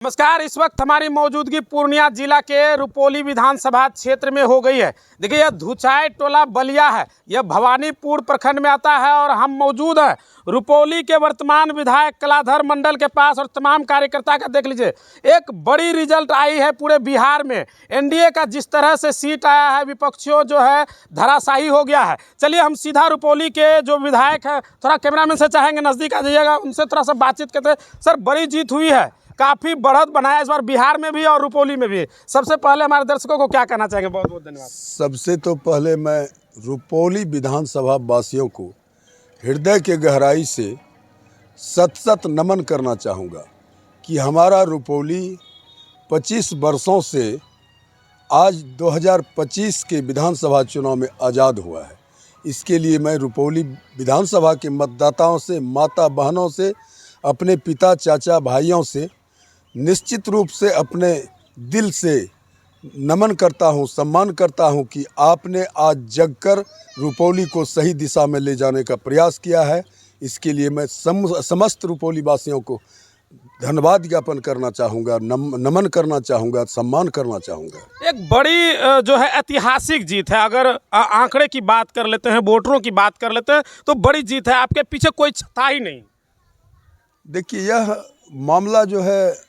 नमस्कार। इस वक्त हमारी मौजूदगी पूर्णिया जिला के रुपौली विधानसभा क्षेत्र में हो गई है। देखिए, यह धुचाई टोला बलिया है, यह भवानीपुर प्रखंड में आता है और हम मौजूद हैं रुपौली के वर्तमान विधायक कलाधर मंडल के पास। और तमाम कार्यकर्ता का देख लीजिए, एक बड़ी रिजल्ट आई है पूरे बिहार में। एनडीए का जिस तरह से सीट आया है, विपक्षियों जो है धराशायी हो गया है। चलिए हम सीधा रुपौली के जो विधायक है, थोड़ा कैमरामैन से चाहेंगे नज़दीक आ जाइएगा, उनसे थोड़ा सा बातचीत करते हैं। सर, बड़ी जीत हुई है, काफ़ी बढ़त बनाया इस बार बिहार में भी और रुपौली में भी। सबसे पहले हमारे दर्शकों को क्या कहना चाहेंगे? बहुत बहुत धन्यवाद। सबसे तो पहले मैं रुपौली विधानसभा वासियों को हृदय के गहराई से सत नमन करना चाहूँगा कि हमारा रुपौली 25 वर्षों से आज 2025 के विधानसभा चुनाव में आज़ाद हुआ है। इसके लिए मैं रुपौली विधानसभा के मतदाताओं से, माता बहनों से, अपने पिता चाचा भाइयों से निश्चित रूप से अपने दिल से नमन करता हूं, सम्मान करता हूं कि आपने आज जगकर रुपौली को सही दिशा में ले जाने का प्रयास किया है। इसके लिए मैं समस्त रुपौली वासियों को धन्यवाद ज्ञापन करना चाहूँगा, नमन करना चाहूँगा, सम्मान करना चाहूँगा। एक बड़ी जो है ऐतिहासिक जीत है। अगर आंकड़े की बात कर लेते हैं, वोटरों की बात कर लेते हैं, तो बड़ी जीत है। आपके पीछे कोई था ही नहीं। देखिए, यह मामला जो है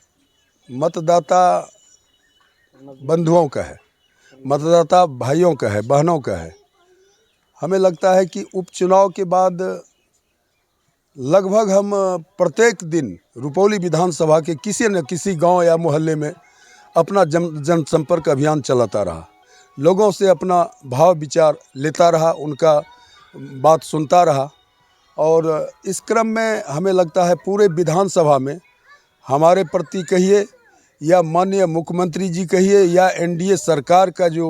मतदाता बंधुओं का है, मतदाता भाइयों का है, बहनों का है। हमें लगता है कि उपचुनाव के बाद लगभग हम प्रत्येक दिन रुपौली विधानसभा के किसी न किसी गांव या मोहल्ले में अपना जनसंपर्क अभियान चलाता रहा, लोगों से अपना भाव विचार लेता रहा, उनका बात सुनता रहा। और इस क्रम में हमें लगता है पूरे विधानसभा में हमारे प्रति कहिए या माननीय मुख्यमंत्री जी कहिए या एनडीए सरकार का जो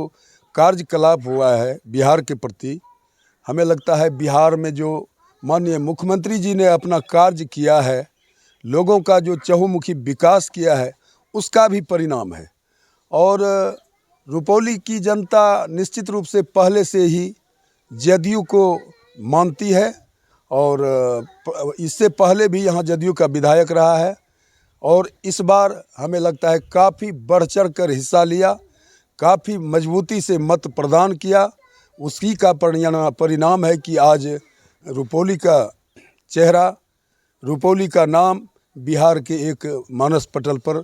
कार्यकलाप हुआ है बिहार के प्रति, हमें लगता है बिहार में जो माननीय मुख्यमंत्री जी ने अपना कार्य किया है, लोगों का जो चहुमुखी विकास किया है, उसका भी परिणाम है। और रुपौली की जनता निश्चित रूप से पहले से ही जदयू को मानती है और इससे पहले भी यहाँ जदयू का विधायक रहा है। और इस बार हमें लगता है काफ़ी बढ़ चढ़ कर हिस्सा लिया, काफ़ी मजबूती से मत प्रदान किया। उसी का परिणाम है कि आज रुपौली का चेहरा, रुपौली का नाम बिहार के एक मानस पटल पर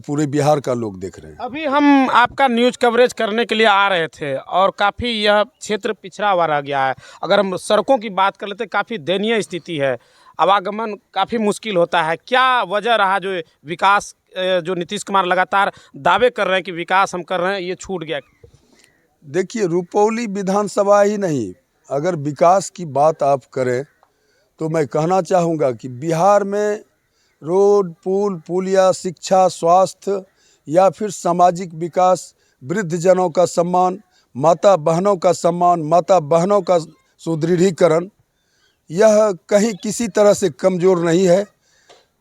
पूरे बिहार का लोग देख रहे हैं। अभी हम आपका न्यूज़ कवरेज करने के लिए आ रहे थे और काफ़ी यह क्षेत्र पिछड़ा हुआ रह गया है। अगर हम सड़कों की बात कर लेते, काफ़ी दयनीय स्थिति है, आवागमन काफ़ी मुश्किल होता है। क्या वजह रहा जो विकास, जो नीतीश कुमार लगातार दावे कर रहे हैं कि विकास हम कर रहे हैं, ये छूट गया? देखिए, रुपौली विधानसभा ही नहीं, अगर विकास की बात आप करें तो मैं कहना चाहूँगा कि बिहार में रोड, पुल, पुलिया, शिक्षा, स्वास्थ्य या फिर सामाजिक विकास, वृद्धजनों का सम्मान, माता बहनों का सम्मान, माता बहनों का सुदृढ़ीकरण, यह कहीं किसी तरह से कमज़ोर नहीं है।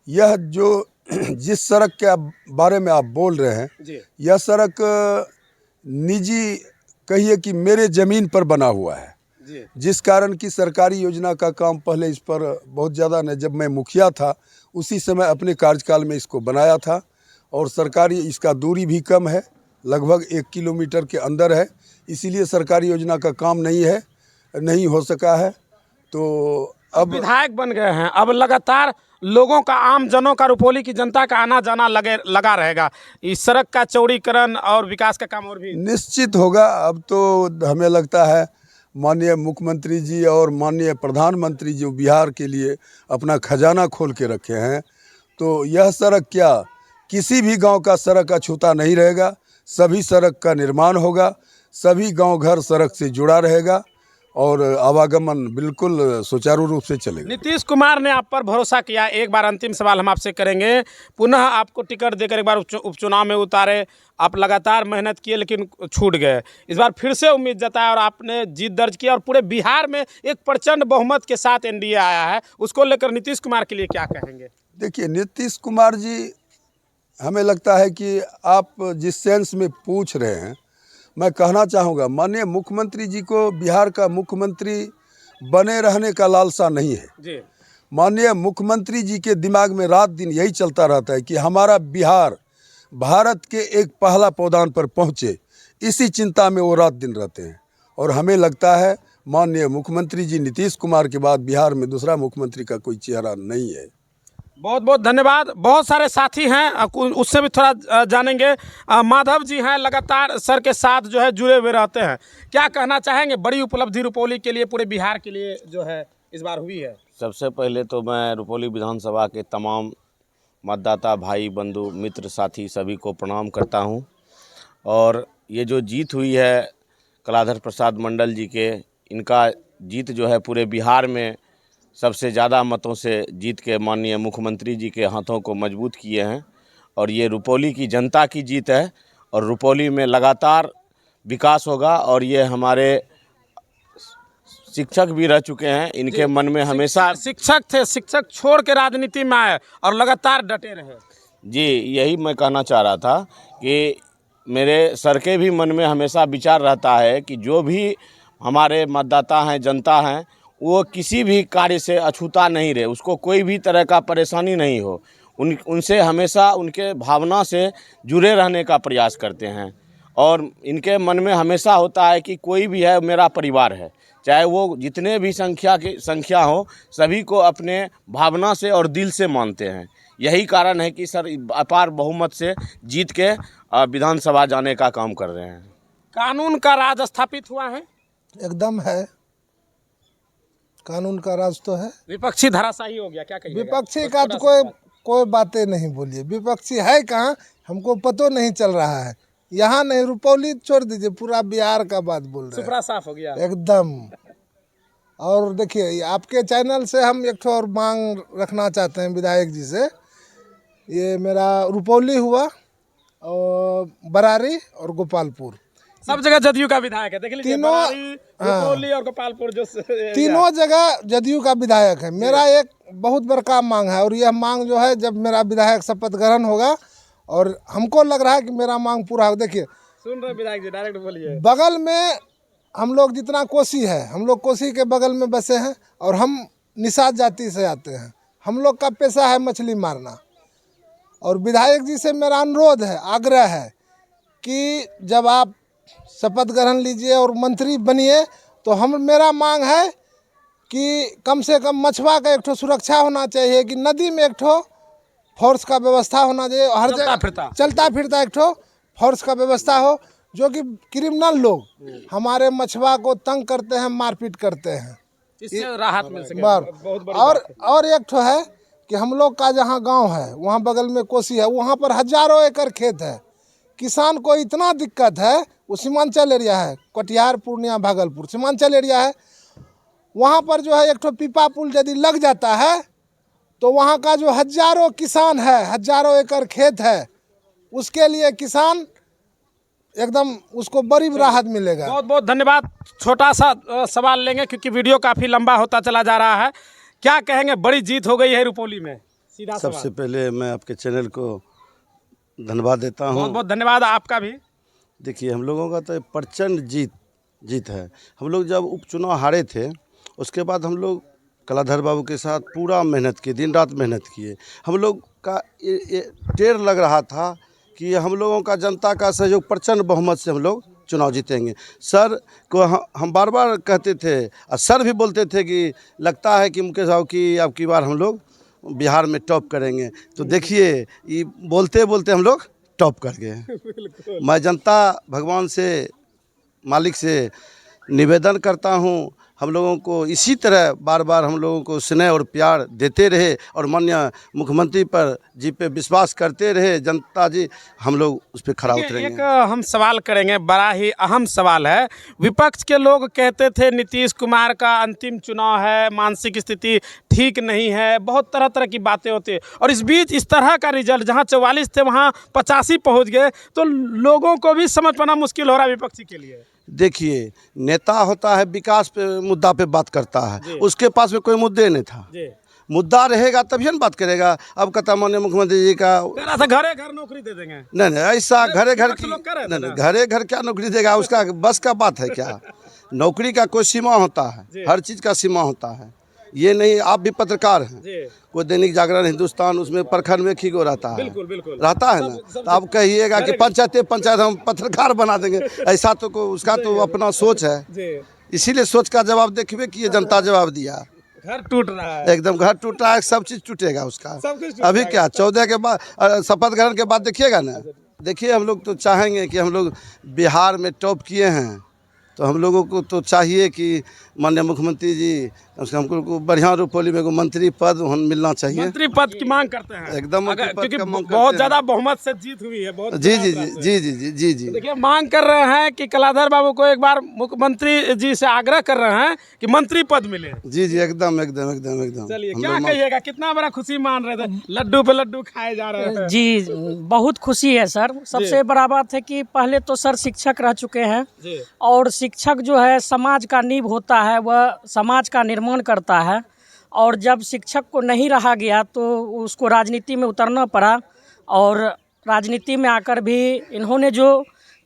यह जो जिस सड़क के बारे में आप बोल रहे हैं, यह सड़क निजी कहिए कि मेरे ज़मीन पर बना हुआ है, जिस कारण की सरकारी योजना का काम पहले इस पर बहुत ज़्यादा न, जब मैं मुखिया था उसी समय अपने कार्यकाल में इसको बनाया था। और सरकारी इसका दूरी भी कम है, लगभग 1 किलोमीटर के अंदर है, इसीलिए सरकारी योजना का काम नहीं हो सका है। तो अब विधायक बन गए हैं, अब लगातार लोगों का, आम जनों का, रुपौली की जनता का आना जाना लगा रहेगा। इस सड़क का चौड़ीकरण और विकास का काम और भी निश्चित होगा। अब तो हमें लगता है माननीय मुख्यमंत्री जी और माननीय प्रधानमंत्री जो बिहार के लिए अपना खजाना खोल के रखे हैं, तो यह सड़क क्या किसी भी गांव का सड़क अछूता नहीं रहेगा। सभी सड़क का निर्माण होगा, सभी गांव घर सड़क से जुड़ा रहेगा और आवागमन बिल्कुल सुचारू रूप से चलेगा। नीतीश कुमार ने आप पर भरोसा किया। एक बार अंतिम सवाल हम आपसे करेंगे, पुनः आपको टिकट देकर एक बार उपचुनाव में उतारे, आप लगातार मेहनत किए लेकिन छूट गए। इस बार फिर से उम्मीद जताया और आपने जीत दर्ज किया और पूरे बिहार में एक प्रचंड बहुमत के साथ एनडीए आया है, उसको लेकर नीतीश कुमार के लिए क्या कहेंगे? देखिए, नीतीश कुमार जी, हमें लगता है कि आप जिस सेंस में पूछ रहे हैं, मैं कहना चाहूँगा माननीय मुख्यमंत्री जी को बिहार का मुख्यमंत्री बने रहने का लालसा नहीं है। माननीय मुख्यमंत्री जी के दिमाग में रात दिन यही चलता रहता है कि हमारा बिहार भारत के एक पहला पौधान पर पहुँचे। इसी चिंता में वो रात दिन रहते हैं। और हमें लगता है माननीय मुख्यमंत्री जी नीतीश कुमार के बाद बिहार में दूसरा मुख्यमंत्री का कोई चेहरा नहीं है। बहुत बहुत धन्यवाद। बहुत सारे साथी हैं, उससे भी थोड़ा जानेंगे। माधव जी हैं, लगातार सर के साथ जो है जुड़े हुए रहते हैं। क्या कहना चाहेंगे? बड़ी उपलब्धि रुपौली के लिए, पूरे बिहार के लिए जो है इस बार हुई है। सबसे पहले तो मैं रुपौली विधानसभा के तमाम मतदाता भाई बंधु मित्र साथी सभी को प्रणाम करता हूं। और ये जो जीत हुई है कलाधर प्रसाद मंडल जी के, इनका जीत जो है पूरे बिहार में सबसे ज़्यादा मतों से जीत के माननीय मुख्यमंत्री जी के हाथों को मजबूत किए हैं। और ये रुपौली की जनता की जीत है और रुपौली में लगातार विकास होगा। और ये हमारे शिक्षक भी रह चुके हैं, इनके मन में हमेशा शिक्षक थे, शिक्षक छोड़ के राजनीति में आए और लगातार डटे रहे। जी, यही मैं कहना चाह रहा था कि मेरे सर के भी मन में हमेशा विचार रहता है कि जो भी हमारे मतदाता हैं, जनता हैं, वो किसी भी कार्य से अछूता नहीं रहे, उसको कोई भी तरह का परेशानी नहीं हो। उनसे हमेशा उनके भावना से जुड़े रहने का प्रयास करते हैं। और इनके मन में हमेशा होता है कि कोई भी है मेरा परिवार है, चाहे वो जितने भी संख्या हो, सभी को अपने भावना से और दिल से मानते हैं। यही कारण है कि सर अपार बहुमत से जीत के विधानसभा जाने का काम कर रहे हैं। कानून का राज स्थापित हुआ है, एकदम है। कानून का राज तो है। विपक्षी धराशायी हो गया, क्या कहिएगा? विपक्षी का तो कोई बातें नहीं बोलिए। विपक्षी है कहाँ, हमको पतो नहीं चल रहा है। यहाँ नहीं, रुपौली छोड़ दीजिए, पूरा बिहार का बात बोल रहे सुपरा साफ हो गया हैं एकदम। और देखिए, आपके चैनल से हम एक और मांग रखना चाहते हैं विधायक जी से। ये मेरा रुपौली हुआ और बरारी और गोपालपुर, सब जगह जदयू का विधायक है। देख लीजिए, बरारी, रुपौली और गोपालपुर जो तीनों जगह जदयू का विधायक है। मेरा एक बहुत बड़का मांग है, और यह मांग जो है जब मेरा विधायक शपथ ग्रहण होगा और हमको लग रहा है कि मेरा मांग पूरा हो। देखिए, सुन रहे विधायक जी, डायरेक्ट बोलिए। बगल में हम लोग जितना कोसी है, हम लोग कोसी के बगल में बसे हैं और हम निषाद जाति से आते हैं। हम लोग का पेशा है मछली मारना। और विधायक जी से मेरा अनुरोध है, आग्रह है कि जब आप शपथ ग्रहण लीजिए और मंत्री बनिए, तो मेरा मांग है कि कम से कम मछुआ का एक ठो सुरक्षा होना चाहिए, कि नदी में एक ठो फोर्स का व्यवस्था होना चाहिए। हर जगह चलता फिरता एक ठो फोर्स का व्यवस्था हो, जो कि क्रिमिनल लोग हमारे मछुआ को तंग करते हैं, मारपीट करते हैं, इससे राहत मिल सके। और एक ठो है कि हम लोग का जहाँ गांव है, वहाँ बगल में कोसी है, वहाँ पर हजारों एकड़ खेत है। किसान को इतना दिक्कत है, वो सीमांचल एरिया है, कटिहार, पूर्णिया, भागलपुर सीमांचल एरिया है। वहाँ पर जो है एक ठो पीपा पुल यदि लग जाता है, तो वहाँ का जो हजारों किसान है, हजारों एकड़ खेत है, उसके लिए किसान एकदम उसको बड़ी राहत मिलेगा। बहुत बहुत धन्यवाद। छोटा सा सवाल लेंगे क्योंकि वीडियो काफ़ी लंबा होता चला जा रहा है। क्या कहेंगे, बड़ी जीत हो गई है रुपौली में? सीधा सबसे पहले मैं आपके चैनल को धन्यवाद देता हूँ। बहुत बहुत धन्यवाद आपका भी। देखिए, हम लोगों का तो प्रचंड जीत है। हम लोग जब उपचुनाव हारे थे, उसके बाद हम लोग कलाधर बाबू के साथ पूरा मेहनत किए, दिन रात मेहनत किए। हम लोग का टेर लग रहा था कि हम लोगों का जनता का सहयोग प्रचंड बहुमत से हम लोग चुनाव जीतेंगे। सर को हम बार बार कहते थे, और सर भी बोलते थे कि लगता है कि मुकेश साहब की अब की बार हम लोग बिहार में टॉप करेंगे। तो देखिए, ये बोलते बोलते हम लोग टॉप कर गए। मैं जनता भगवान से, मालिक से निवेदन करता हूँ, हम लोगों को इसी तरह बार बार हम लोगों को स्नेह और प्यार देते रहे और माननीय मुख्यमंत्री पर जी पे विश्वास करते रहे जनता जी, हम लोग उस पर खरा उतरेंगे। एक हम सवाल करेंगे, बड़ा ही अहम सवाल है। विपक्ष के लोग कहते थे नीतीश कुमार का अंतिम चुनाव है, मानसिक स्थिति ठीक नहीं है, बहुत तरह तरह की बातें होती है, और इस बीच इस तरह का रिजल्ट, जहां 44 थे वहां 85 पहुंच गए, तो लोगों को भी समझ पाना मुश्किल हो रहा है विपक्षी के लिए। देखिए, नेता होता है विकास पे, मुद्दा पे बात करता है, उसके पास में कोई मुद्दे नहीं था। मुद्दा रहेगा तभी ना बात करेगा। अब कहता माननीय मुख्यमंत्री जी का घरे घर नौकरी दे देंगे। नहीं, ऐसा घरे घर की नहीं, घरे घर क्या नौकरी देगा, उसका बस का बात है क्या? नौकरी का कोई सीमा होता है, हर चीज़ का सीमा होता है। ये नहीं, आप भी पत्रकार हैं, जी कोई दैनिक जागरण, हिंदुस्तान, उसमें प्रखंड में खीगो रहता है, बिल्कुल बिल्कुल रहता है ना। तो आप कहिएगा कि पंचायत हम पत्रकार बना देंगे, ऐसा तो उसका तो अपना सोच है। जी इसीलिए सोच का जवाब देखिए कि ये जनता जवाब दिया, घर टूट रहा है, एकदम घर टूट रहा है, सब चीज़ टूटेगा उसका। सब कुछ टूट अभी जाएगा। क्या 14 के बाद शपथ ग्रहण के बाद देखिएगा ना, देखिए हम लोग तो चाहेंगे कि हम लोग बिहार में टॉप किए हैं, तो हम लोगों को तो चाहिए कि माननीय मुख्यमंत्री जी कम से कम हमको बढ़िया रुपौली में मंत्री पद मिलना चाहिए। मंत्री पद की मांग करते हैं एकदम मंत्री पद क्योंकि का मांग करते बहुत हैं। ज्यादा बहुमत से जीत हुई है, बहुत जी जी खराब जी रास्ते। जी जी जी जी जी देखिए मांग कर रहे हैं कि कलाधर बाबू को एक बार मुख्यमंत्री जी से आग्रह कर रहे हैं कि मंत्री पद मिले। जी जी एकदम एकदम एकदम एकदम। चलिए हम क्या लोग कहिएगा, कितना बड़ा खुशी मान रहे थे, लड्डू पे लड्डू खाए जा रहे हैं। जी बहुत खुशी है सर। सबसे बड़ा बात है कि पहले तो सर शिक्षक रह चुके हैं, जी और शिक्षक जो है समाज का नींव होता है, वह समाज का निर्माण करता है। और जब शिक्षक को नहीं रहा गया तो उसको राजनीति में उतरना पड़ा, और राजनीति में आकर भी इन्होंने जो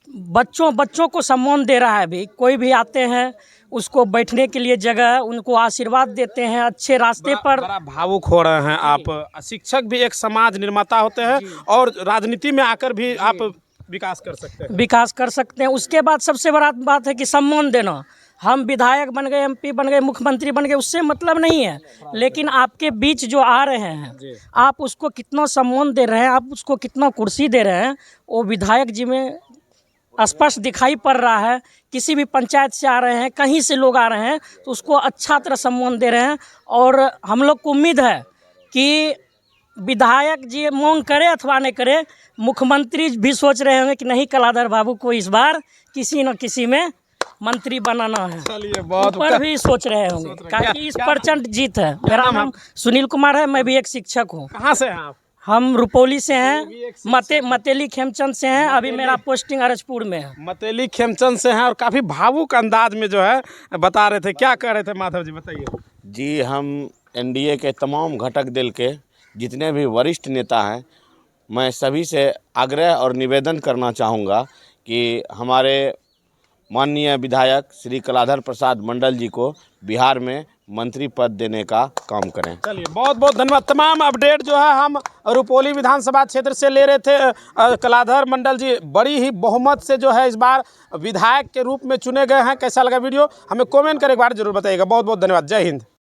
बच्चों को सम्मान दे रहा है, अभी कोई भी आते हैं उसको बैठने के लिए जगह, उनको आशीर्वाद देते हैं, अच्छे रास्ते पर। बड़ा भावुक हो रहे हैं आप। शिक्षक भी एक समाज निर्माता होते हैं और राजनीति में आकर भी आप विकास कर सकते हैं। विकास कर सकते हैं। उसके बाद सबसे बड़ा बात है कि सम्मान देना। हम विधायक बन गए, एमपी बन गए, मुख्यमंत्री बन गए, उससे मतलब नहीं है, लेकिन आपके बीच जो आ रहे हैं आप उसको कितना सम्मान दे रहे हैं, आप उसको कितना कुर्सी दे रहे हैं, वो विधायक जी में स्पष्ट दिखाई पड़ रहा है। किसी भी पंचायत से आ रहे हैं, कहीं से लोग आ रहे हैं, तो उसको अच्छा तरह सम्मान दे रहे हैं। और हम लोग को उम्मीद है कि विधायक जी मांग करे अथवा नहीं करे, मुख्यमंत्री भी सोच रहे होंगे कि नहीं, कलाधर बाबू को इस बार किसी न किसी में मंत्री बनाना है। चलिए बहुत ऊपर भी सोच रहे होंगे, क्योंकि इस प्रचंड जीत है। मेरा नाम सुनील कुमार है, मैं भी एक शिक्षक हूँ। कहाँ से हैं आप? हम रुपौली से हैं, मतेली खेमचंद से हैं। अभी मेरा पोस्टिंग अरजपुर में है। मतेली खेमचंद से हैं और काफ़ी भावुक अंदाज में जो है बता रहे थे। क्या कह रहे थे माधव जी, बताइए। जी, हम एनडीए के तमाम घटक दल के जितने भी वरिष्ठ नेता हैं, मैं सभी से आग्रह और निवेदन करना चाहूँगा कि हमारे माननीय विधायक श्री कलाधर प्रसाद मंडल जी को बिहार में मंत्री पद देने का काम करें। चलिए बहुत बहुत धन्यवाद। तमाम अपडेट जो है हम रुपौली विधानसभा क्षेत्र से ले रहे थे। कलाधर मंडल जी बड़ी ही बहुमत से जो है इस बार विधायक के रूप में चुने गए हैं। कैसा लगा वीडियो हमें कमेंट कर एक बार जरूर बताइएगा। बहुत बहुत धन्यवाद। जय हिंद।